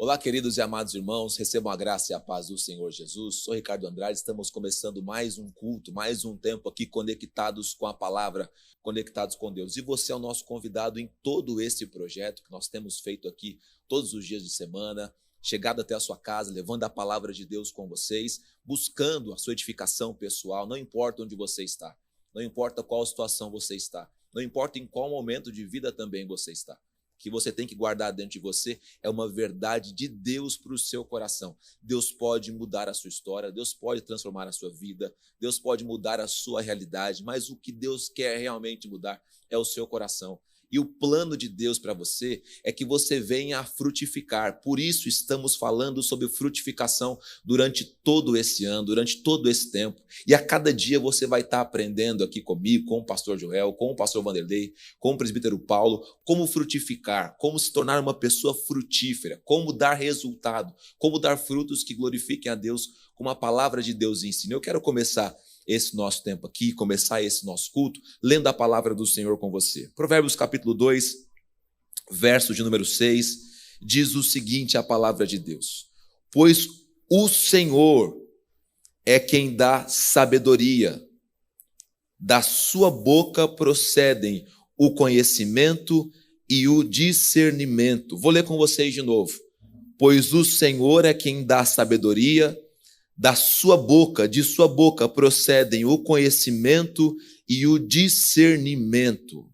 Olá, queridos e amados irmãos, recebam a graça e a paz do Senhor Jesus. Sou Ricardo Andrade, estamos começando mais um culto, mais um tempo aqui conectados com a palavra, conectados com Deus. E você é o nosso convidado em todo esse projeto que nós temos feito aqui todos os dias de semana, chegado até a sua casa, levando a palavra de Deus com vocês, buscando a sua edificação pessoal, não importa onde você está, não importa qual situação você está, não importa em qual momento de vida também você está. Que você tem que guardar dentro de você é uma verdade de Deus para o seu coração. Deus pode mudar a sua história, Deus pode transformar a sua vida, Deus pode mudar a sua realidade, mas o que Deus quer realmente mudar é o seu coração. E o plano de Deus para você é que você venha a frutificar. Por isso estamos falando sobre frutificação durante todo esse ano, durante todo esse tempo. E a cada dia você vai estar aprendendo aqui comigo, com o pastor Joel, com o pastor Vanderlei, com o presbítero Paulo, como frutificar, como se tornar uma pessoa frutífera, como dar resultado, como dar frutos que glorifiquem a Deus, como a palavra de Deus ensina. Eu quero começar esse nosso tempo aqui, começar esse nosso culto, lendo a palavra do Senhor com você. Provérbios capítulo 2, verso de número 6, diz o seguinte, a palavra de Deus: pois o Senhor é quem dá sabedoria, da sua boca procedem o conhecimento e o discernimento. Vou ler com vocês de novo. Pois o Senhor é quem dá sabedoria, da sua boca, de sua boca procedem o conhecimento e o discernimento.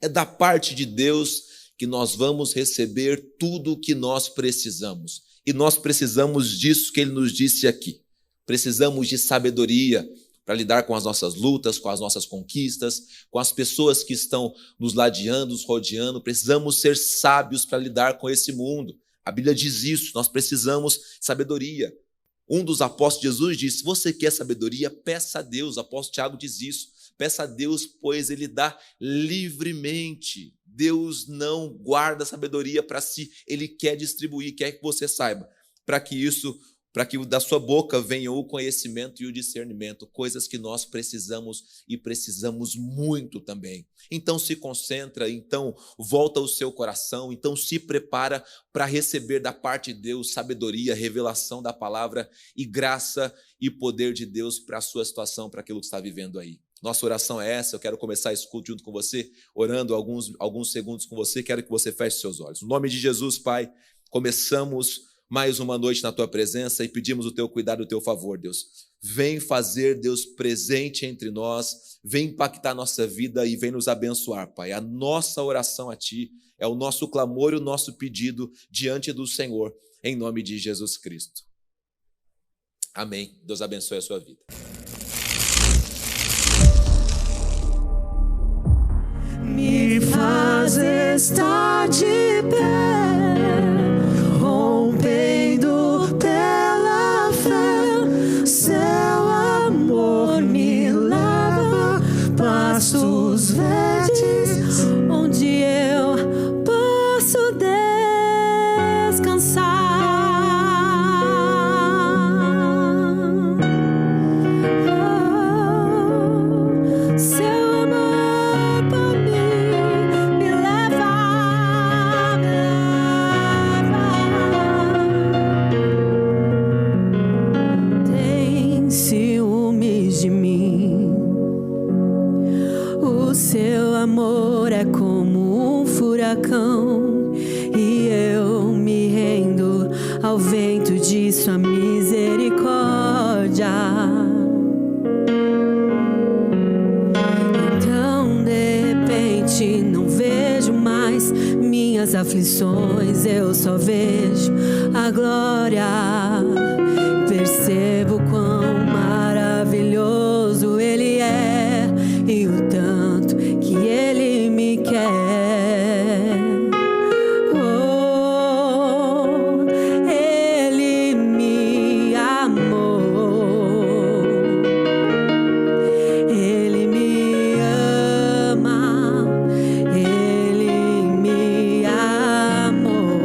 É da parte de Deus que nós vamos receber tudo o que nós precisamos. E nós precisamos disso que Ele nos disse aqui. Precisamos de sabedoria para lidar com as nossas lutas, com as nossas conquistas, com as pessoas que estão nos ladeando, nos rodeando. Precisamos ser sábios para lidar com esse mundo. A Bíblia diz isso, nós precisamos de sabedoria. Um dos apóstolos de Jesus disse: se você quer sabedoria, peça a Deus. O apóstolo Tiago diz isso. Peça a Deus, pois Ele dá livremente. Deus não guarda sabedoria para si. Ele quer distribuir, quer que você saiba. Para que da sua boca venha o conhecimento e o discernimento. Coisas que nós precisamos e precisamos muito também. Então se concentra, então volta o seu coração, então se prepara para receber da parte de Deus sabedoria, revelação da palavra e graça e poder de Deus para a sua situação, para aquilo que está vivendo aí. Nossa oração é essa, eu quero começar esse culto junto com você, orando alguns segundos com você, quero que você feche seus olhos. No nome de Jesus, Pai, começamos mais uma noite na Tua presença e pedimos o Teu cuidado e o Teu favor, Deus. Vem fazer, Deus, presente entre nós, vem impactar a nossa vida e vem nos abençoar, Pai. A nossa oração a Ti é o nosso clamor e o nosso pedido diante do Senhor, em nome de Jesus Cristo. Amém. Deus abençoe a sua vida. Me faz estar de pé, rompendo pela fé. Seu amor me leva pastos verdes, onde eu posso descansar. Seu amor por mim me leva. Tem ciúmes de mim. O seu amor é como um furacão, e eu me rendo ao vento de sua misericórdia. Então, de repente, não vejo mais minhas aflições, eu só vejo a glória. Percebo quão maravilhoso Ele é e o tanto que Ele me quer. Oh, Ele me amou, Ele me ama, Ele me amou.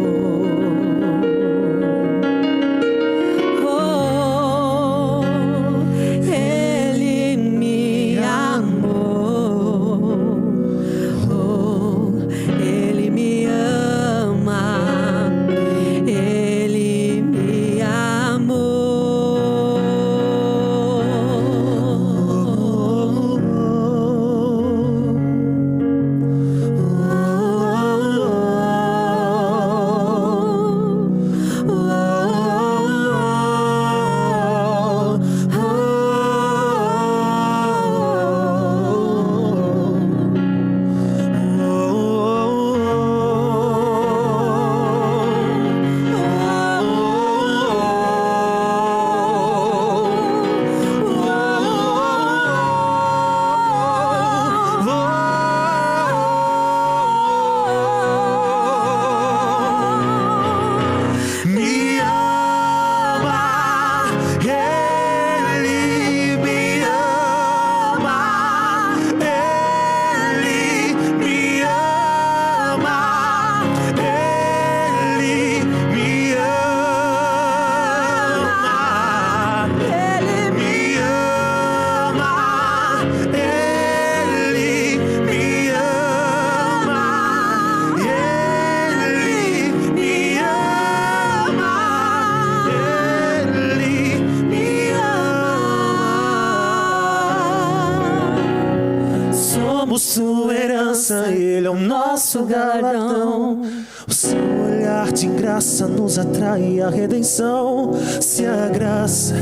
somos sua herança, Ele é o nosso galardão. O seu olhar de graça nos atrai à redenção. Se a graça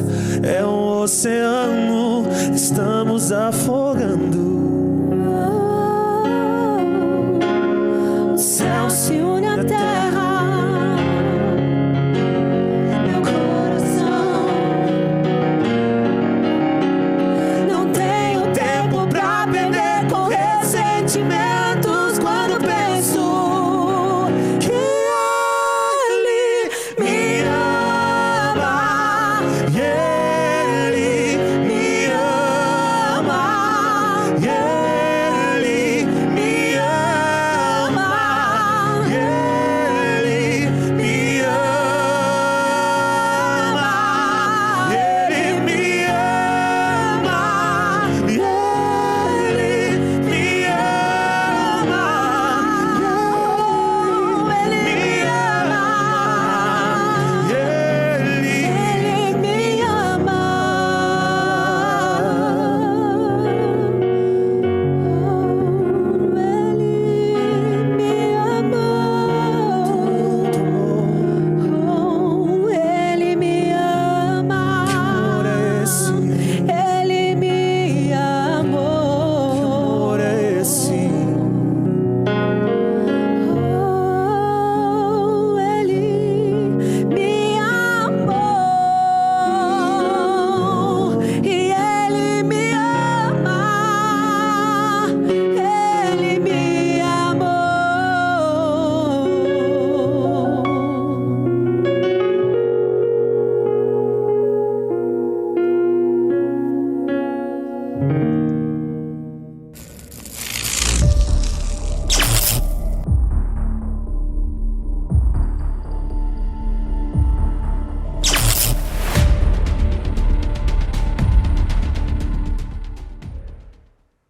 é um oceano, estamos afogando. O céu se une à terra, meu coração. Não tenho tempo pra perder com ressentimentos quando penso que Ele me ama, E Ele me ama, e Ele me ama, e Ele me ama, e Ele me ama, e Ele me ama, e Ele Ele me ama. Ele me ama. Ele me ama. Ele me amou. amor é esse? Ele me amou e Ele me ama. Ele me amou.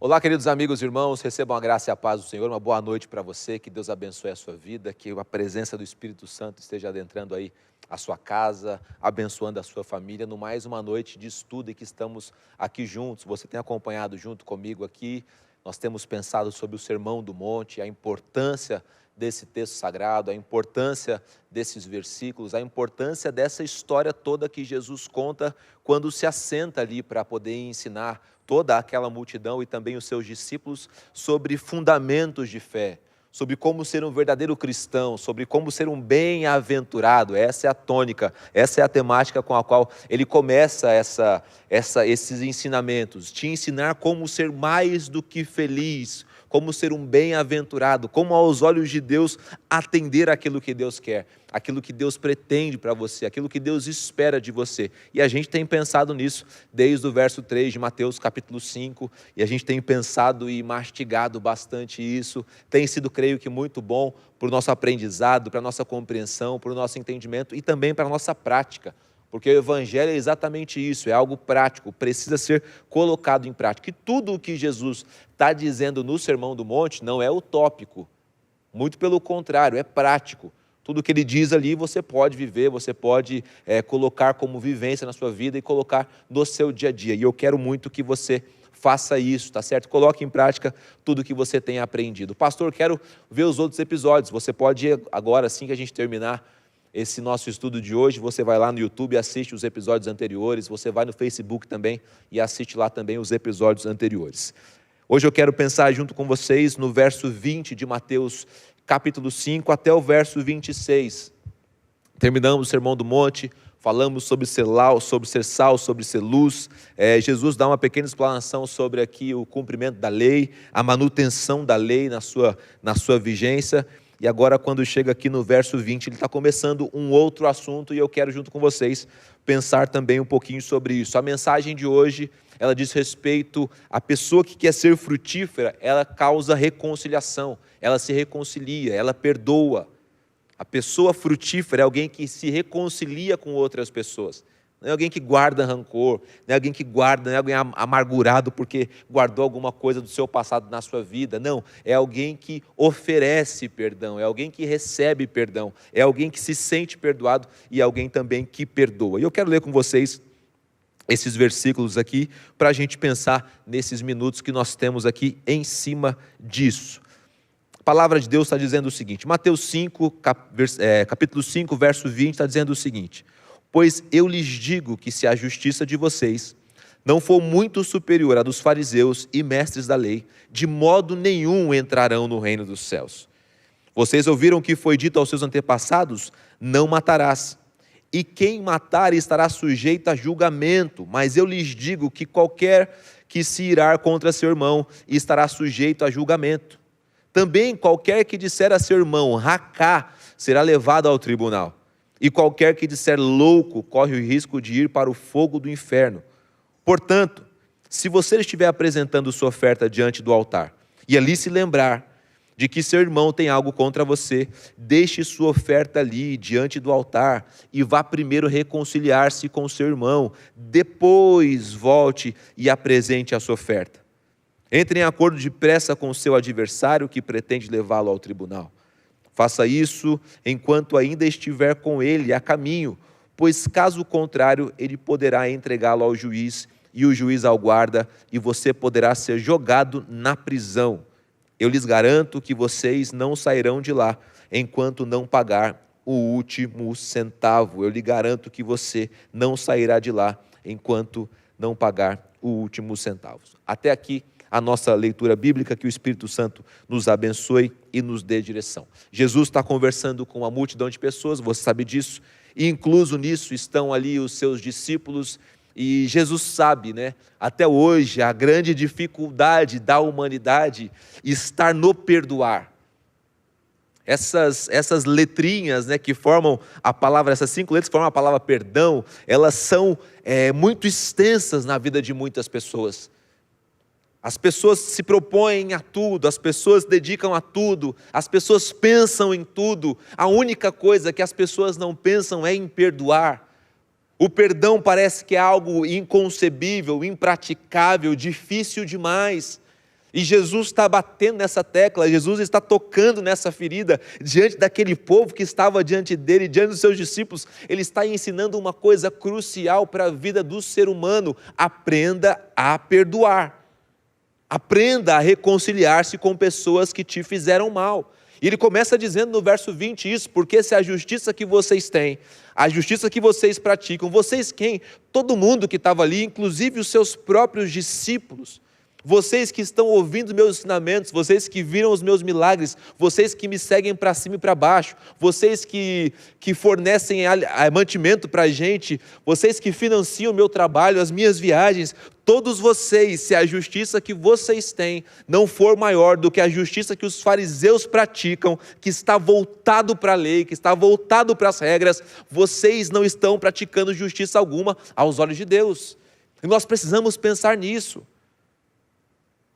Olá, queridos amigos e irmãos, recebam a graça e a paz do Senhor. Uma boa noite para você, que Deus abençoe a sua vida, que a presença do Espírito Santo esteja adentrando aí a sua casa, abençoando a sua família, no mais uma noite de estudo e que estamos aqui juntos. Você tem acompanhado junto comigo aqui, nós temos pensado sobre o Sermão do Monte, a importância desse texto sagrado, a importância desses versículos, a importância dessa história toda que Jesus conta quando se assenta ali para poder ensinar toda aquela multidão e também os seus discípulos sobre fundamentos de fé, sobre como ser um verdadeiro cristão, sobre como ser um bem-aventurado. Essa é a tônica, essa é a temática com a qual ele começa esses ensinamentos, te ensinar como ser mais do que feliz, como ser um bem-aventurado, como aos olhos de Deus atender aquilo que Deus quer, aquilo que Deus pretende para você, aquilo que Deus espera de você. E a gente tem pensado nisso desde o verso 3 de Mateus capítulo 5, e a gente tem pensado e mastigado bastante isso. Tem sido, creio que, muito bom para o nosso aprendizado, para a nossa compreensão, para o nosso entendimento e também para a nossa prática. Porque o Evangelho é exatamente isso, é algo prático, precisa ser colocado em prática. E tudo o que Jesus está dizendo no Sermão do Monte não é utópico, muito pelo contrário, é prático. Tudo que ele diz ali você pode viver, você pode colocar como vivência na sua vida e colocar no seu dia a dia. E eu quero muito que você faça isso, tá certo? Coloque em prática tudo que você tem aprendido. Pastor, quero ver os outros episódios. Você pode ir agora, assim que a gente terminar esse nosso estudo de hoje, você vai lá no YouTube e assiste os episódios anteriores, você vai no Facebook também e assiste lá também os episódios anteriores. Hoje eu quero pensar junto com vocês no verso 20 de Mateus capítulo 5 até o verso 26. Terminamos o Sermão do Monte, falamos sobre ser sal, sobre ser luz. Jesus dá uma pequena explanação sobre aqui o cumprimento da lei, a manutenção da lei na sua vigência. E agora, quando chega aqui no verso 20, ele está começando um outro assunto e eu quero, junto com vocês, pensar também um pouquinho sobre isso. A mensagem de hoje, ela diz respeito à pessoa que quer ser frutífera, ela causa reconciliação, ela se reconcilia, ela perdoa. A pessoa frutífera é alguém que se reconcilia com outras pessoas. Não é alguém que guarda rancor, não é alguém que guarda, não é alguém amargurado porque guardou alguma coisa do seu passado na sua vida. Não, é alguém que oferece perdão, é alguém que recebe perdão, é alguém que se sente perdoado e é alguém também que perdoa. E eu quero ler com vocês esses versículos aqui para a gente pensar nesses minutos que nós temos aqui em disso. A palavra de Deus está dizendo o seguinte, Mateus 5, capítulo 5, verso 20, está dizendo o seguinte: pois eu lhes digo que se a justiça de vocês não for muito superior à dos fariseus e mestres da lei, de modo nenhum entrarão no reino dos céus. Vocês ouviram que foi dito aos seus antepassados: não matarás, e quem matar estará sujeito a julgamento. Mas eu lhes digo que qualquer que se irar contra seu irmão estará sujeito a julgamento. Também qualquer que disser a seu irmão racá será levado ao tribunal, e qualquer que disser louco corre o risco de ir para o fogo do inferno. Portanto, se você estiver apresentando sua oferta diante do altar, e ali se lembrar de que seu irmão tem algo contra você, deixe sua oferta ali diante do altar e vá primeiro reconciliar-se com seu irmão, depois volte e apresente a sua oferta. Entre em acordo depressa com o seu adversário que pretende levá-lo ao tribunal. Faça isso enquanto ainda estiver com ele a caminho, pois caso contrário ele poderá entregá-lo ao juiz e o juiz ao guarda, e você poderá ser jogado na prisão. Eu lhes garanto que vocês não sairão de lá enquanto não pagar o último centavo. Eu lhe garanto que você não sairá de lá enquanto não pagar o último centavo. Até aqui a nossa leitura bíblica, que o Espírito Santo nos abençoe e nos dê direção. Jesus está conversando com uma multidão de pessoas, você sabe disso, e incluso nisso estão ali os seus discípulos, e Jesus sabe, até hoje, a grande dificuldade da humanidade estar no perdoar. Essas letrinhas que formam a palavra, essas 5 letras que formam a palavra perdão, elas são muito extensas na vida de muitas pessoas. As pessoas se propõem a tudo, as pessoas dedicam a tudo, as pessoas pensam em tudo. A única coisa que as pessoas não pensam é em perdoar. O perdão parece que é algo inconcebível, impraticável, difícil demais. E Jesus está batendo nessa tecla, Jesus está tocando nessa ferida, diante daquele povo que estava diante dele, diante dos seus discípulos. Ele está ensinando uma coisa crucial para a vida do ser humano: aprenda a perdoar. Aprenda a reconciliar-se com pessoas que te fizeram mal. E ele começa dizendo no verso 20 isso: porque se a justiça que vocês têm, a justiça que vocês praticam, vocês quem? Todo mundo que estava ali, inclusive os seus próprios discípulos, vocês que estão ouvindo meus ensinamentos, vocês que viram os meus milagres, vocês que me seguem para cima e para baixo, vocês que fornecem mantimento para a gente, vocês que financiam o meu trabalho, as minhas viagens, todos vocês, se a justiça que vocês têm não for maior do que a justiça que os fariseus praticam, que está voltado para a lei, que está voltado para as regras, vocês não estão praticando justiça alguma aos olhos de Deus. E nós precisamos pensar nisso.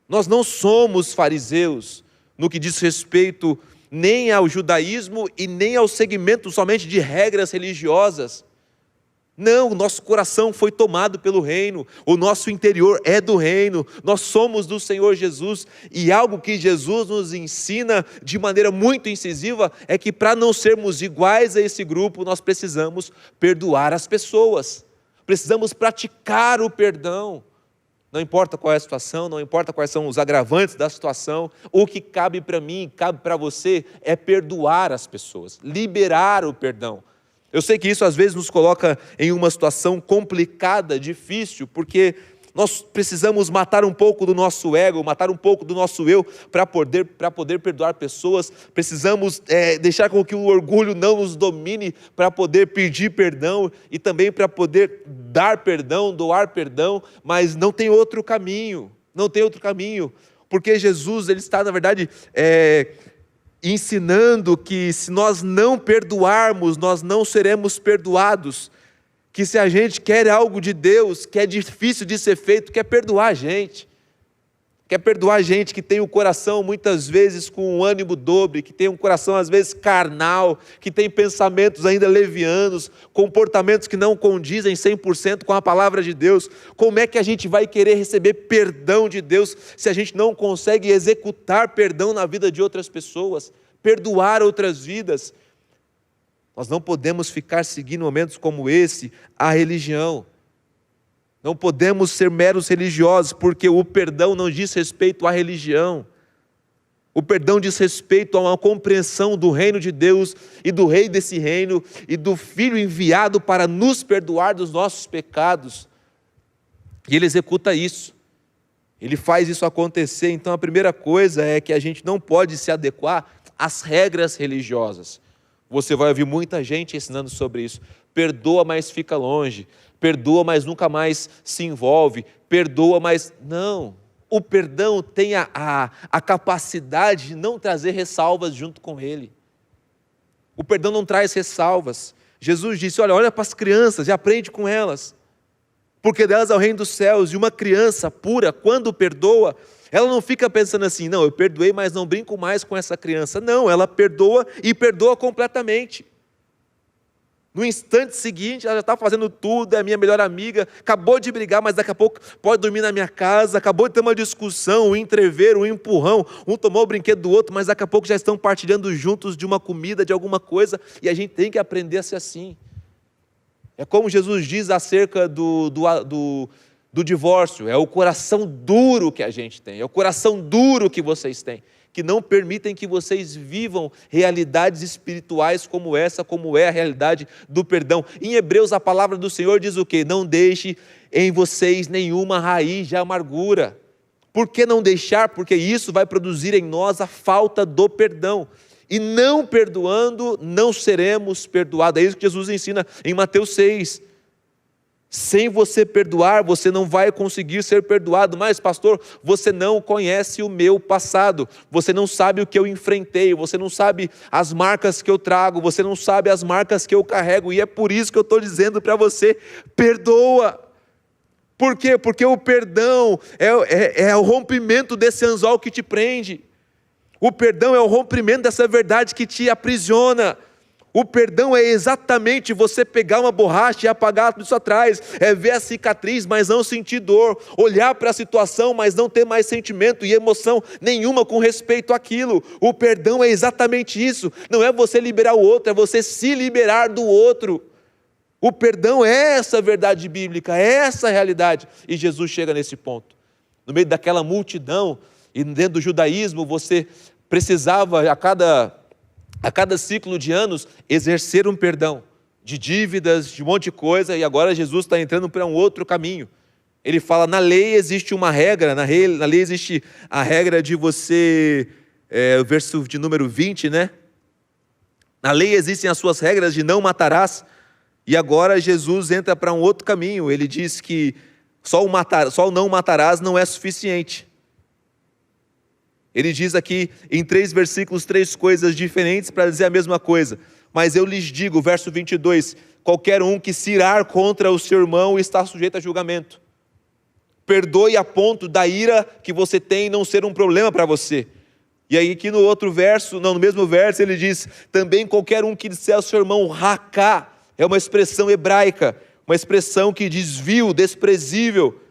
Nós não somos fariseus no que diz respeito nem ao judaísmo e nem ao segmento somente de regras religiosas. Não, o nosso coração foi tomado pelo reino, o nosso interior é do reino, nós somos do Senhor Jesus, e algo que Jesus nos ensina de maneira muito incisiva é que para não sermos iguais a esse grupo, nós precisamos perdoar as pessoas, precisamos praticar o perdão. Não importa qual é a situação, não importa quais são os agravantes da situação, o que cabe para mim, cabe para você, é perdoar as pessoas, liberar o perdão. Eu sei que isso às vezes nos coloca em uma situação complicada, difícil, porque nós precisamos matar um pouco do nosso ego, matar um pouco do nosso eu, para poder perdoar pessoas. Precisamos deixar com que o orgulho não nos domine, para poder pedir perdão e também para poder dar perdão, doar perdão, mas não tem outro caminho, porque Jesus ele está, na verdade, ensinando que se nós não perdoarmos, nós não seremos perdoados. Que se a gente quer algo de Deus, que é difícil de ser feito, quer perdoar a gente. Quer perdoar a gente que tem o coração muitas vezes com um ânimo dobre, que tem um coração às vezes carnal, que tem pensamentos ainda levianos, comportamentos que não condizem 100% com a palavra de Deus. Como é que a gente vai querer receber perdão de Deus se a gente não consegue executar perdão na vida de outras pessoas, perdoar outras vidas? Nós não podemos ficar seguindo momentos como esse a religião. Não podemos ser meros religiosos, porque o perdão não diz respeito à religião. O perdão diz respeito a uma compreensão do reino de Deus e do rei desse reino e do Filho enviado para nos perdoar dos nossos pecados. E ele executa isso. Ele faz isso acontecer. Então a primeira coisa é que a gente não pode se adequar às regras religiosas. Você vai ouvir muita gente ensinando sobre isso. Perdoa, mas fica longe. Perdoa, mas nunca mais se envolve. Perdoa, mas... Não. O perdão tem a capacidade de não trazer ressalvas junto com ele. O perdão não traz ressalvas. Jesus disse, olha para as crianças e aprende com elas. Porque delas é o reino dos céus. E uma criança pura, quando perdoa, ela não fica pensando assim, não, eu perdoei, mas não brinco mais com essa criança. Não, ela perdoa e perdoa completamente. No instante seguinte, ela já está fazendo tudo, é a minha melhor amiga, acabou de brigar, mas daqui a pouco pode dormir na minha casa, acabou de ter uma discussão, um entrever, um empurrão, um tomou o brinquedo do outro, mas daqui a pouco já estão partilhando juntos de uma comida, de alguma coisa, e a gente tem que aprender a ser assim. É como Jesus diz acerca do divórcio, é o coração duro que a gente tem, é o coração duro que vocês têm, que não permitem que vocês vivam realidades espirituais como essa, como é a realidade do perdão. Em Hebreus, a palavra do Senhor diz o quê? Não deixe em vocês nenhuma raiz de amargura. Por que não deixar? Porque isso vai produzir em nós a falta do perdão. E não perdoando, não seremos perdoados. É isso que Jesus ensina em Mateus 6. Sem você perdoar, você não vai conseguir ser perdoado. Mas, pastor, você não conhece o meu passado. Você não sabe o que eu enfrentei. Você não sabe as marcas que eu trago. Você não sabe as marcas que eu carrego. E é por isso que eu estou dizendo para você, perdoa. Por quê? Porque o perdão é o rompimento desse anzol que te prende. O perdão é o rompimento dessa verdade que te aprisiona. O perdão é exatamente você pegar uma borracha e apagar tudo isso atrás, é ver a cicatriz, mas não sentir dor, olhar para a situação, mas não ter mais sentimento e emoção nenhuma com respeito àquilo. O perdão é exatamente isso, não é você liberar o outro, é você se liberar do outro. O perdão é essa verdade bíblica, é essa realidade, e Jesus chega nesse ponto. No meio daquela multidão, e dentro do judaísmo, você precisava a cada ciclo de anos, exercer um perdão de dívidas, de um monte de coisa, e agora Jesus está entrando para um outro caminho. Ele fala, na lei existe uma regra, na lei existe a regra de você, o verso de número 20, né? Na lei existem as suas regras de não matarás, e agora Jesus entra para um outro caminho. Ele diz que só o não matarás não é suficiente. Ele diz aqui em 3 versículos 3 coisas diferentes para dizer a mesma coisa. Mas eu lhes digo, verso 22, qualquer um que se irar contra o seu irmão está sujeito a julgamento. Perdoe a ponto da ira que você tem não ser um problema para você. E aí aqui no mesmo verso ele diz, também qualquer um que disser ao seu irmão racá, é uma expressão hebraica, uma expressão que diz vil, desprezível.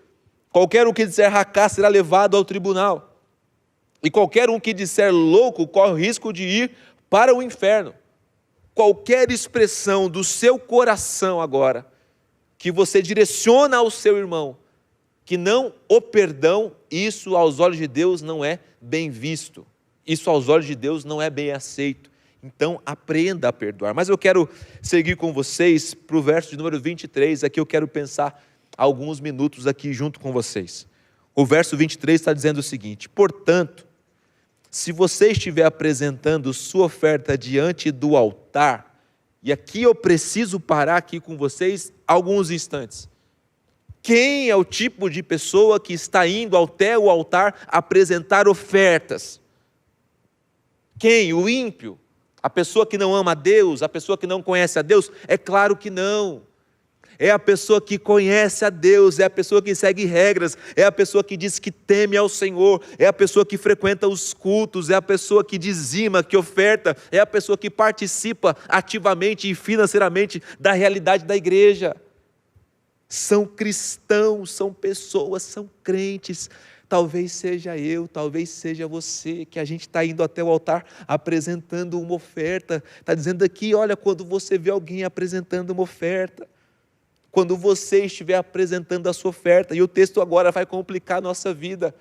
Qualquer um que disser racá será levado ao tribunal. E qualquer um que disser louco corre o risco de ir para o inferno. Qualquer expressão do seu coração agora, que você direciona ao seu irmão, que não o perdão, isso aos olhos de Deus não é bem visto. Isso aos olhos de Deus não é bem aceito. Então aprenda a perdoar. Mas eu quero seguir com vocês para o verso de número 23, aqui eu quero pensar alguns minutos aqui junto com vocês. O verso 23 está dizendo o seguinte, portanto, se você estiver apresentando sua oferta diante do altar, e aqui eu preciso parar aqui com vocês alguns instantes. Quem é o tipo de pessoa que está indo até o altar apresentar ofertas? Quem? O ímpio? A pessoa que não ama a Deus? A pessoa que não conhece a Deus? É claro que não. É a pessoa que conhece a Deus, é a pessoa que segue regras, é a pessoa que diz que teme ao Senhor, é a pessoa que frequenta os cultos, é a pessoa que dizima, que oferta, é a pessoa que participa ativamente e financeiramente da realidade da igreja. São cristãos, são pessoas, são crentes. Talvez seja eu, talvez seja você, que a gente está indo até o altar apresentando uma oferta. Está dizendo aqui, olha, quando você vê alguém apresentando uma oferta, quando você estiver apresentando a sua oferta. E o texto agora vai complicar a nossa vida.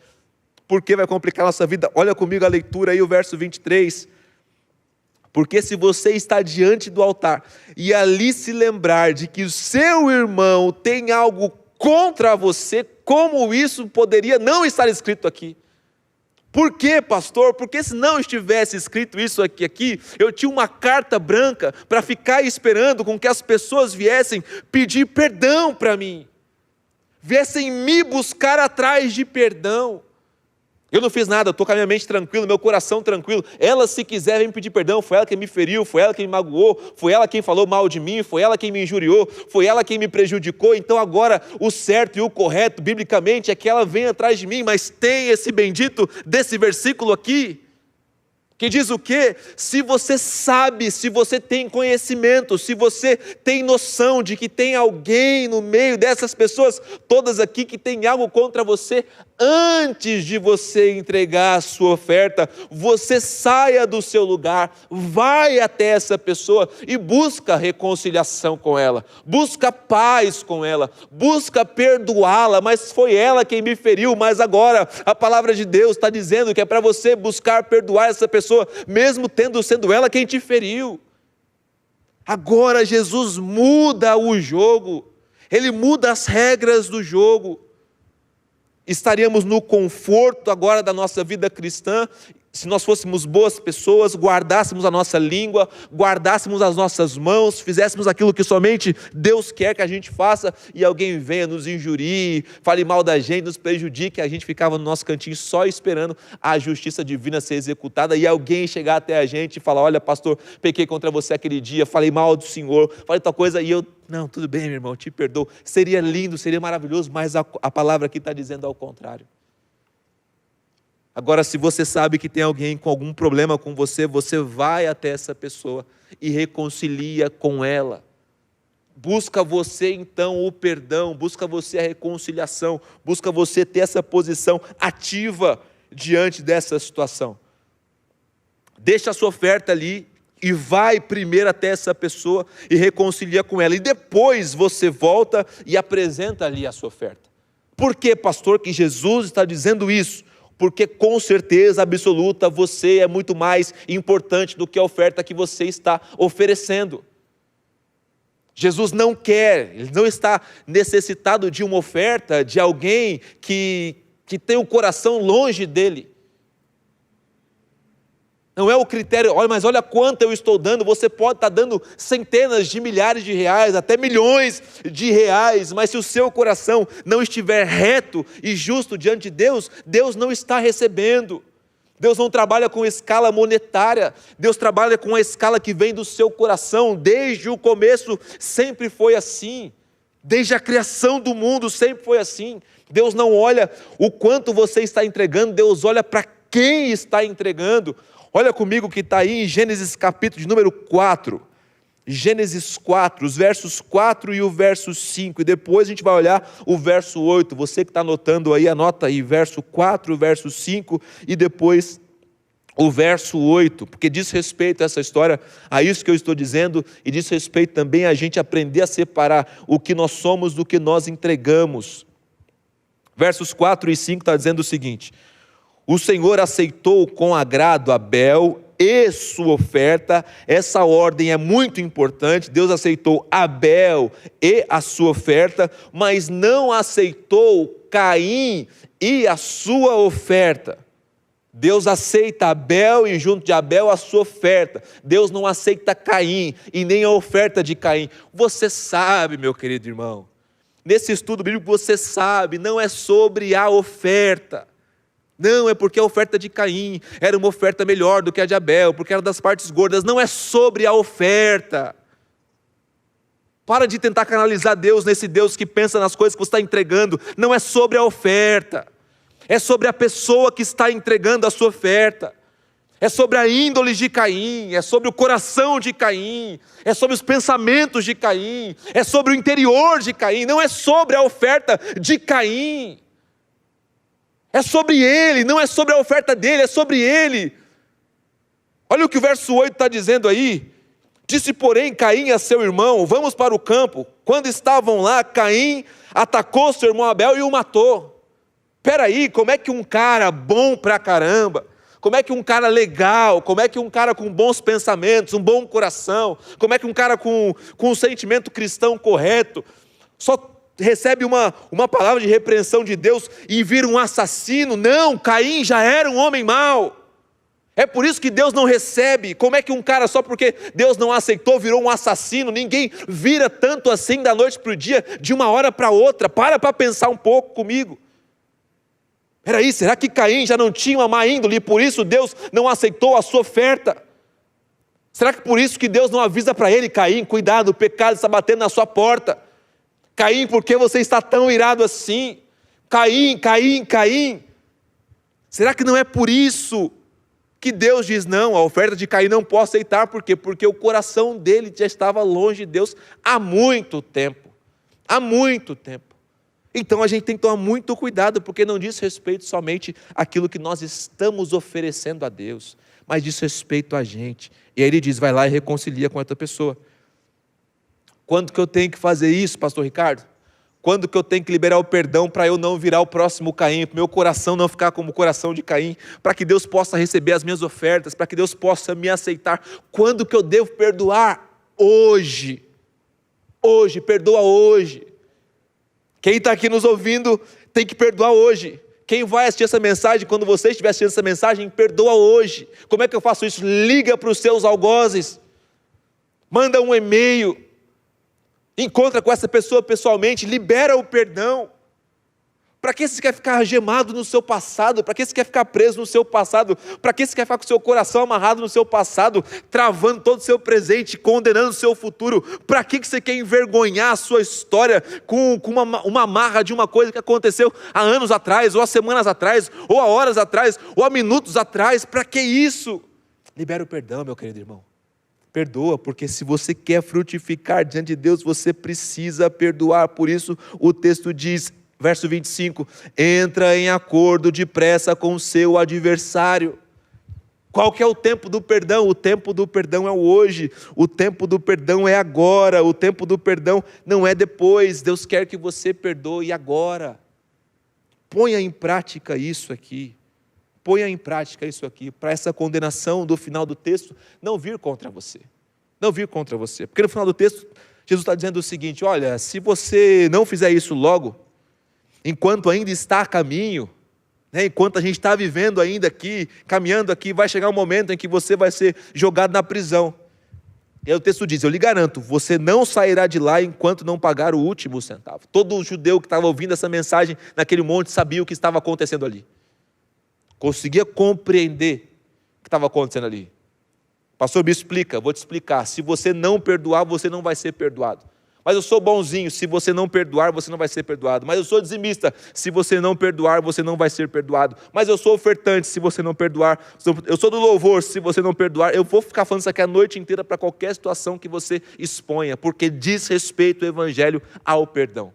Por que vai complicar a nossa vida? Olha comigo a leitura aí, o verso 23. Porque se você está diante do altar e ali se lembrar de que o seu irmão tem algo contra você, como isso poderia não estar escrito aqui? Por quê, pastor? Porque se não estivesse escrito isso aqui, eu tinha uma carta branca para ficar esperando com que as pessoas viessem pedir perdão para mim, viessem me buscar atrás de perdão. Eu não fiz nada, eu estou com a minha mente tranquila, meu coração tranquilo. Ela, se quiser, vem pedir perdão. Foi ela quem me feriu, foi ela quem me magoou, foi ela quem falou mal de mim, foi ela quem me injuriou, foi ela quem me prejudicou. Então agora o certo e o correto, biblicamente, é que ela venha atrás de mim. Mas tem esse bendito desse versículo aqui, que diz o quê? Se você sabe, se você tem conhecimento, se você tem noção de que tem alguém no meio dessas pessoas, todas aqui, que tem algo contra você, antes de você entregar a sua oferta, você saia do seu lugar, vai até essa pessoa e busca reconciliação com ela, busca paz com ela, busca perdoá-la. Mas foi ela quem me feriu, mas agora a palavra de Deus está dizendo que é para você buscar perdoar essa pessoa, mesmo sendo ela quem te feriu. Agora Jesus muda o jogo, Ele muda as regras do jogo. Estaríamos no conforto agora da nossa vida cristã, se nós fôssemos boas pessoas, guardássemos a nossa língua, guardássemos as nossas mãos, fizéssemos aquilo que somente Deus quer que a gente faça, e alguém venha nos injurie, fale mal da gente, nos prejudique, a gente ficava no nosso cantinho só esperando a justiça divina ser executada, e alguém chegar até a gente e falar: olha, pastor, pequei contra você aquele dia, falei mal do Senhor, falei tal coisa, e eu, não, tudo bem, meu irmão, te perdoo. Seria lindo, seria maravilhoso, mas a palavra aqui está dizendo ao contrário. Agora, se você sabe que tem alguém com algum problema com você, você vai até essa pessoa e reconcilia com ela. Busca você então o perdão, busca você a reconciliação, busca você ter essa posição ativa diante dessa situação. Deixa a sua oferta ali e vai primeiro até essa pessoa e reconcilia com ela. E depois você volta e apresenta ali a sua oferta. Por que, pastor, que Jesus está dizendo isso? Porque com certeza absoluta você é muito mais importante do que a oferta que você está oferecendo. Jesus não quer, Ele não está necessitado de uma oferta de alguém que tem o coração longe dele. Não é o critério, olha, mas olha quanto eu estou dando. Você pode estar dando centenas de milhares de reais, até milhões de reais, mas se o seu coração não estiver reto e justo diante de Deus, Deus não está recebendo. Deus não trabalha com escala monetária, Deus trabalha com a escala que vem do seu coração. Desde o começo sempre foi assim, desde a criação do mundo sempre foi assim. Deus não olha o quanto você está entregando, Deus olha para quem está entregando. Olha comigo que está aí em Gênesis capítulo de número 4, Gênesis 4, os versos 4 e o verso 5, e depois a gente vai olhar o verso 8, você que está anotando aí, anota aí, verso 4, verso 5, e depois o verso 8, porque diz respeito a essa história, a isso que eu estou dizendo, e diz respeito também a gente aprender a separar o que nós somos do que nós entregamos. Versos 4 e 5 está dizendo o seguinte: o Senhor aceitou com agrado Abel e sua oferta. Essa ordem é muito importante. Deus aceitou Abel e a sua oferta, mas não aceitou Caim e a sua oferta. Deus aceita Abel e junto de Abel a sua oferta. Deus não aceita Caim e nem a oferta de Caim. Você sabe, meu querido irmão, nesse estudo bíblico você sabe, não é sobre a oferta. Não, é porque a oferta de Caim era uma oferta melhor do que a de Abel, porque era das partes gordas. Não é sobre a oferta. Para de tentar canalizar Deus nesse Deus que pensa nas coisas que você está entregando. Não é sobre a oferta. É sobre a pessoa que está entregando a sua oferta. É sobre a índole de Caim, é sobre o coração de Caim, é sobre os pensamentos de Caim, é sobre o interior de Caim. Não é sobre a oferta de Caim. É sobre ele, não é sobre a oferta dele, é sobre ele. Olha o que o verso 8 está dizendo aí, Disse, porém, Caim a seu irmão: vamos para o campo. Quando estavam lá, Caim atacou seu irmão Abel e o matou. Peraí, como é que um cara bom pra caramba, como é que um cara legal, como é que um cara com bons pensamentos, um bom coração, como é que um cara com um sentimento cristão correto, só recebe uma palavra de repreensão de Deus e vira um assassino? Não, Caim já era um homem mau. É por isso que Deus não recebe. Como é que um cara, só porque Deus não aceitou, virou um assassino? Ninguém vira tanto assim da noite para o dia, de uma hora para outra. Para pensar um pouco comigo. Peraí, será que Caim já não tinha uma má índole e por isso Deus não aceitou a sua oferta? Será que por isso que Deus não avisa para ele: Caim, cuidado, o pecado está batendo na sua porta. Caim, por que você está tão irado assim? Caim. Será que não é por isso que Deus diz: não, a oferta de Caim não posso aceitar? Por quê? Porque o coração dele já estava longe de Deus há muito tempo. Então a gente tem que tomar muito cuidado, porque não diz respeito somente àquilo que nós estamos oferecendo a Deus, mas diz respeito a gente. E aí ele diz: vai lá e reconcilia com outra pessoa. Quando que eu tenho que fazer isso, pastor Ricardo? Quando que eu tenho que liberar o perdão para eu não virar o próximo Caim, para o meu coração não ficar como o coração de Caim, para que Deus possa receber as minhas ofertas, para que Deus possa me aceitar? Quando que eu devo perdoar? Hoje, perdoa hoje. Quem está aqui nos ouvindo tem que perdoar hoje. Quem vai assistir essa mensagem, quando você estiver assistindo essa mensagem, perdoa hoje. Como é que eu faço isso? Liga para os seus algozes, manda um e-mail, encontra com essa pessoa pessoalmente, libera o perdão. Para que você quer ficar algemado no seu passado? Para que você quer ficar preso no seu passado? Para que você quer ficar com o seu coração amarrado no seu passado, travando todo o seu presente, condenando o seu futuro? Para que você quer envergonhar a sua história com uma amarra de uma coisa que aconteceu há anos atrás, ou há semanas atrás, ou há horas atrás, ou há minutos atrás? Para que isso? Libera o perdão, meu querido irmão. Perdoa, porque se você quer frutificar diante de Deus, você precisa perdoar. Por isso o texto diz, verso 25, entra em acordo depressa com o seu adversário. Qual que é o tempo do perdão? O tempo do perdão é o hoje, o tempo do perdão é agora, o tempo do perdão não é depois. Deus quer que você perdoe agora. Ponha em prática isso aqui. Ponha em prática isso aqui, para essa condenação do final do texto não vir contra você. Não vir contra você. Porque no final do texto, Jesus está dizendo o seguinte: olha, se você não fizer isso logo, enquanto ainda está a caminho, enquanto a gente está vivendo ainda aqui, caminhando aqui, vai chegar um momento em que você vai ser jogado na prisão. E aí o texto diz: eu lhe garanto, você não sairá de lá enquanto não pagar o último centavo. Todo judeu que estava ouvindo essa mensagem naquele monte sabia o que estava acontecendo ali. Conseguia compreender o que estava acontecendo ali. Pastor, me explica. Vou te explicar. Se você não perdoar, você não vai ser perdoado. Mas eu sou bonzinho. Se você não perdoar, você não vai ser perdoado. Mas eu sou dizimista. Se você não perdoar, você não vai ser perdoado. Mas eu sou ofertante. Se você não perdoar, eu sou do louvor. Se você não perdoar, eu vou ficar falando isso aqui a noite inteira para qualquer situação que você exponha, porque diz respeito o evangelho ao perdão.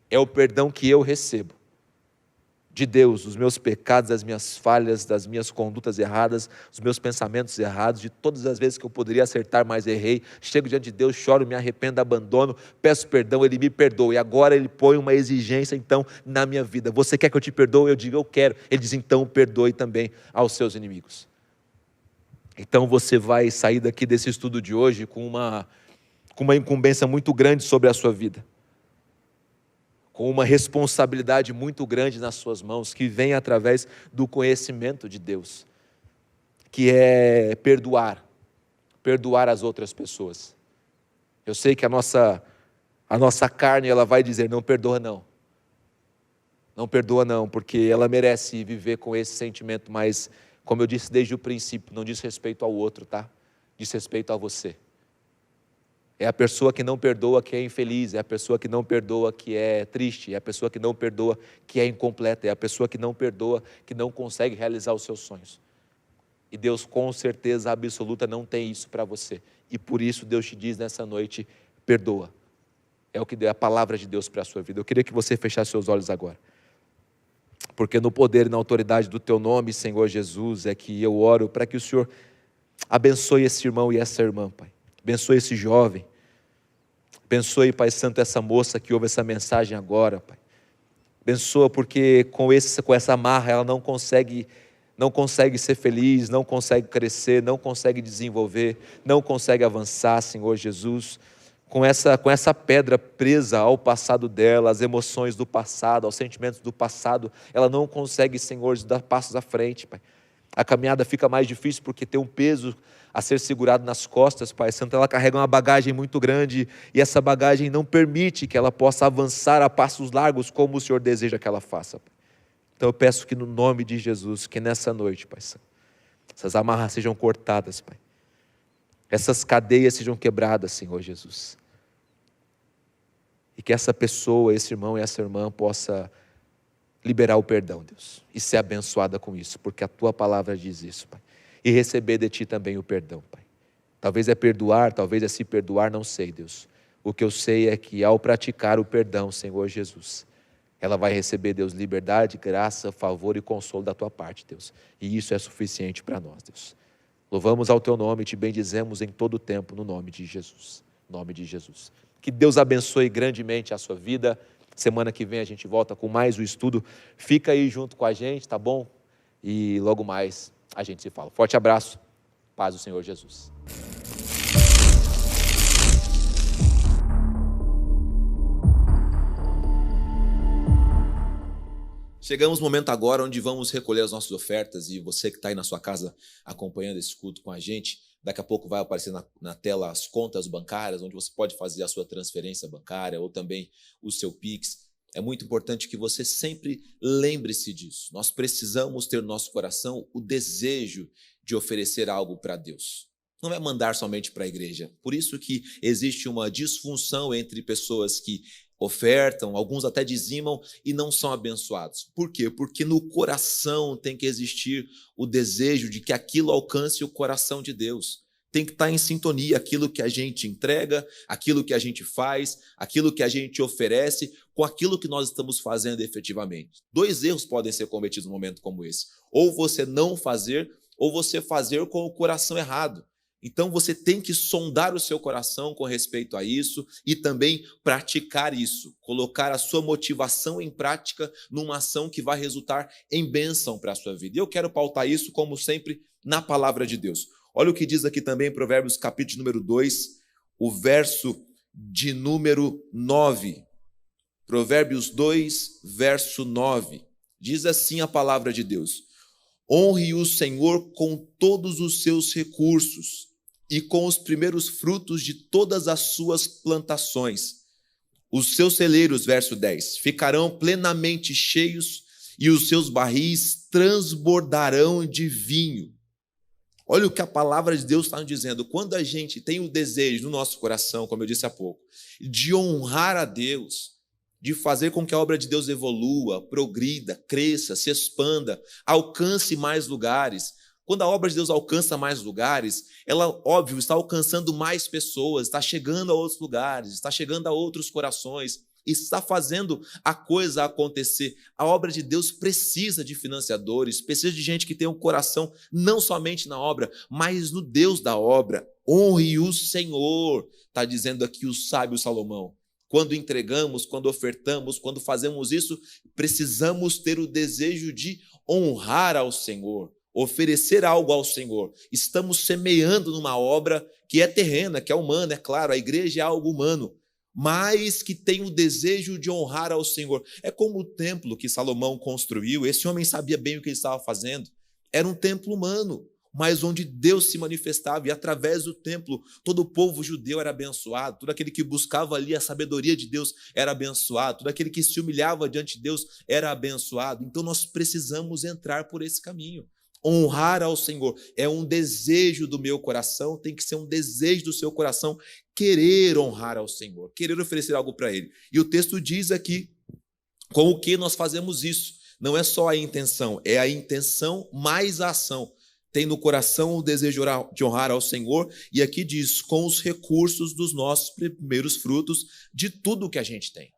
É o perdão que eu recebo de Deus, dos meus pecados, das minhas falhas, das minhas condutas erradas, dos meus pensamentos errados, de todas as vezes que eu poderia acertar, mas errei. Chego diante de Deus, choro, me arrependo, abandono, peço perdão, Ele me perdoa. E agora Ele põe uma exigência, então, na minha vida. Você quer que eu te perdoe? Eu digo, eu quero. Ele diz, então, perdoe também aos seus inimigos. Então, você vai sair daqui desse estudo de hoje com uma incumbência muito grande sobre a sua vida, com uma responsabilidade muito grande nas suas mãos, que vem através do conhecimento de Deus, que é perdoar as outras pessoas. Eu sei que a nossa carne, ela vai dizer, não perdoa não, porque ela merece viver com esse sentimento, mas, como eu disse desde o princípio, não diz respeito ao outro, tá? Diz respeito a você. É a pessoa que não perdoa que é infeliz, é a pessoa que não perdoa que é triste, é a pessoa que não perdoa que é incompleta, é a pessoa que não perdoa que não consegue realizar os seus sonhos. E Deus, com certeza absoluta, não tem isso para você. E por isso Deus te diz nessa noite, perdoa. É o que deu a palavra de Deus para a sua vida. Eu queria que você fechasse seus olhos agora. Porque no poder e na autoridade do teu nome, Senhor Jesus, é que eu oro para que o Senhor abençoe esse irmão e essa irmã, Pai. Abençoe esse jovem. Abençoe, Pai Santo, essa moça que ouve essa mensagem agora, Pai. Abençoa porque com essa amarra ela não consegue ser feliz, não consegue crescer, não consegue desenvolver, não consegue avançar, Senhor Jesus. Com essa pedra presa ao passado dela, às emoções do passado, aos sentimentos do passado, ela não consegue, Senhor, dar passos à frente, Pai. A caminhada fica mais difícil porque tem um peso a ser segurado nas costas, Pai Santo. Ela carrega uma bagagem muito grande e essa bagagem não permite que ela possa avançar a passos largos como o Senhor deseja que ela faça, Pai. Então eu peço que no nome de Jesus, que nessa noite, Pai Santo, essas amarras sejam cortadas, Pai. Essas cadeias sejam quebradas, Senhor Jesus. E que essa pessoa, esse irmão e essa irmã possa liberar o perdão, Deus, e ser abençoada com isso, porque a Tua palavra diz isso, Pai. E receber de Ti também o perdão, Pai. Talvez é perdoar, talvez é se perdoar, não sei, Deus. O que eu sei é que ao praticar o perdão, Senhor Jesus, ela vai receber, Deus, liberdade, graça, favor e consolo da Tua parte, Deus. E isso é suficiente para nós, Deus. Louvamos ao Teu nome e Te bendizemos em todo o tempo, no nome de Jesus. No nome de Jesus. Que Deus abençoe grandemente a sua vida. Semana que vem a gente volta com mais o estudo. Fica aí junto com a gente, tá bom? E logo mais a gente se fala. Forte abraço. Paz do Senhor Jesus. Chegamos no momento agora onde vamos recolher as nossas ofertas e você que está aí na sua casa acompanhando esse culto com a gente, daqui a pouco vai aparecer na tela as contas bancárias, onde você pode fazer a sua transferência bancária ou também o seu Pix. É muito importante que você sempre lembre-se disso. Nós precisamos ter no nosso coração o desejo de oferecer algo para Deus. Não é mandar somente para a igreja. Por isso que existe uma disfunção entre pessoas que ofertam, alguns até dizimam e não são abençoados. Por quê? Porque no coração tem que existir o desejo de que aquilo alcance o coração de Deus. Tem que estar em sintonia aquilo que a gente entrega, aquilo que a gente faz, aquilo que a gente oferece, com aquilo que nós estamos fazendo efetivamente. 2 erros podem ser cometidos num momento como esse. Ou você não fazer, ou você fazer com o coração errado. Então você tem que sondar o seu coração com respeito a isso e também praticar isso, colocar a sua motivação em prática numa ação que vai resultar em bênção para a sua vida. E eu quero pautar isso, como sempre, na palavra de Deus. Olha o que diz aqui também em Provérbios capítulo número 2, o verso de número 9. Provérbios 2, verso 9. Diz assim a palavra de Deus: honre o Senhor com todos os seus recursos e com os primeiros frutos de todas as suas plantações. Os seus celeiros, verso 10, ficarão plenamente cheios e os seus barris transbordarão de vinho. Olha o que a palavra de Deus está nos dizendo. Quando a gente tem o desejo no nosso coração, como eu disse há pouco, de honrar a Deus, de fazer com que a obra de Deus evolua, progrida, cresça, se expanda, alcance mais lugares. Quando a obra de Deus alcança mais lugares, ela, óbvio, está alcançando mais pessoas, está chegando a outros lugares, está chegando a outros corações, está fazendo a coisa acontecer. A obra de Deus precisa de financiadores, precisa de gente que tenha um coração não somente na obra, mas no Deus da obra. Honre o Senhor, está dizendo aqui o sábio Salomão. Quando entregamos, quando ofertamos, quando fazemos isso, precisamos ter o desejo de honrar ao Senhor, oferecer algo ao Senhor. Estamos semeando numa obra que é terrena, que é humana, é claro, a igreja é algo humano, mas que tem o desejo de honrar ao Senhor. É como o templo que Salomão construiu. Esse homem sabia bem o que ele estava fazendo. Era um templo humano, mas onde Deus se manifestava, e através do templo todo o povo judeu era abençoado, todo aquele que buscava ali a sabedoria de Deus era abençoado, todo aquele que se humilhava diante de Deus era abençoado. Então nós precisamos entrar por esse caminho. Honrar ao Senhor é um desejo do meu coração, tem que ser um desejo do seu coração, querer honrar ao Senhor, querer oferecer algo para Ele. E o texto diz aqui, com o que nós fazemos isso? Não é só a intenção, é a intenção mais a ação. Tem no coração o desejo de honrar ao Senhor, e aqui diz, com os recursos dos nossos primeiros frutos, de tudo que a gente tem.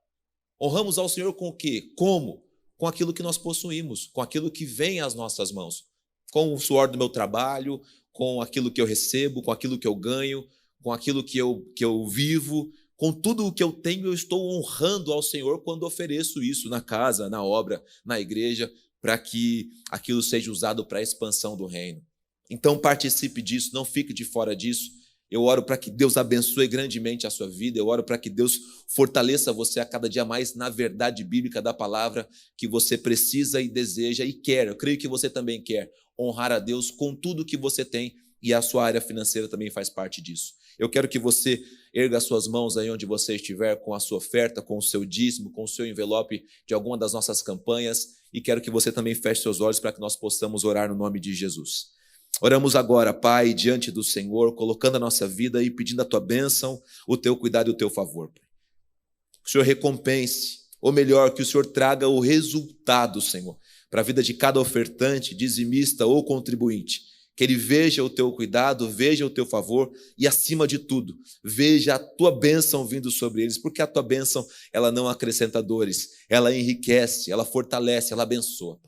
Honramos ao Senhor com o quê? Como? Com aquilo que nós possuímos, com aquilo que vem às nossas mãos, com o suor do meu trabalho, com aquilo que eu recebo, com aquilo que eu ganho, com aquilo que eu vivo, com tudo o que eu tenho, eu estou honrando ao Senhor quando ofereço isso na casa, na obra, na igreja, para que aquilo seja usado para a expansão do reino. Então participe disso, não fique de fora disso. Eu oro para que Deus abençoe grandemente a sua vida, eu oro para que Deus fortaleça você a cada dia mais na verdade bíblica da palavra que você precisa e deseja e quer. Eu creio que você também quer honrar a Deus com tudo que você tem, e a sua área financeira também faz parte disso. Eu quero que você erga as suas mãos aí onde você estiver, com a sua oferta, com o seu dízimo, com o seu envelope de alguma das nossas campanhas, e quero que você também feche seus olhos para que nós possamos orar no nome de Jesus. Oramos agora, Pai, diante do Senhor, colocando a nossa vida e pedindo a Tua bênção, o Teu cuidado e o Teu favor. Que o Senhor recompense, ou melhor, que o Senhor traga o resultado, Senhor, para a vida de cada ofertante, dizimista ou contribuinte. Que ele veja o Teu cuidado, veja o Teu favor e, acima de tudo, veja a Tua bênção vindo sobre eles, porque a Tua bênção, ela não acrescenta dores, ela enriquece, ela fortalece, ela abençoa.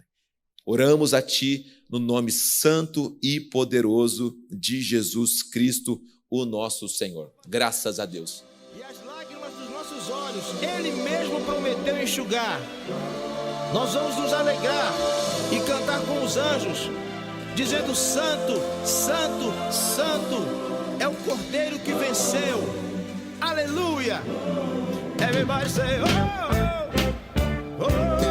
Oramos a Ti no nome santo e poderoso de Jesus Cristo, o nosso Senhor. Graças a Deus. E as lágrimas dos nossos olhos, Ele mesmo prometeu enxugar. Nós vamos nos alegrar e cantar com os anjos, dizendo: Santo, Santo, Santo é o Cordeiro que venceu. Aleluia! Everybody say, oh, oh, oh.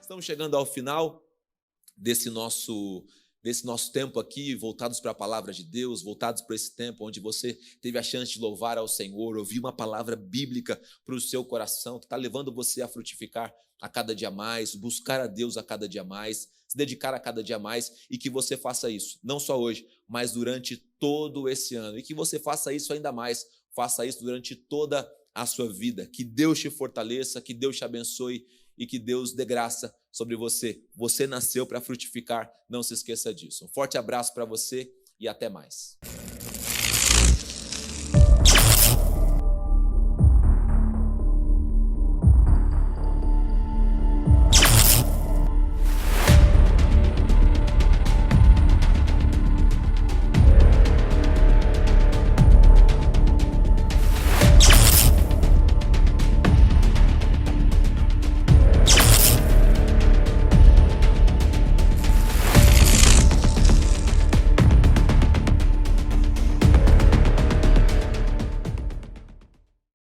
Estamos chegando ao final desse nosso tempo aqui, voltados para a palavra de Deus, voltados para esse tempo onde você teve a chance de louvar ao Senhor, ouvir uma palavra bíblica para o seu coração, que está levando você a frutificar a cada dia mais, buscar a Deus a cada dia mais, se dedicar a cada dia mais, e que você faça isso, não só hoje, mas durante todo esse ano, e que você faça isso ainda mais, faça isso durante toda a sua vida. Que Deus te fortaleça, que Deus te abençoe e que Deus dê graça sobre você. Você nasceu para frutificar, não se esqueça disso. Um forte abraço para você e até mais.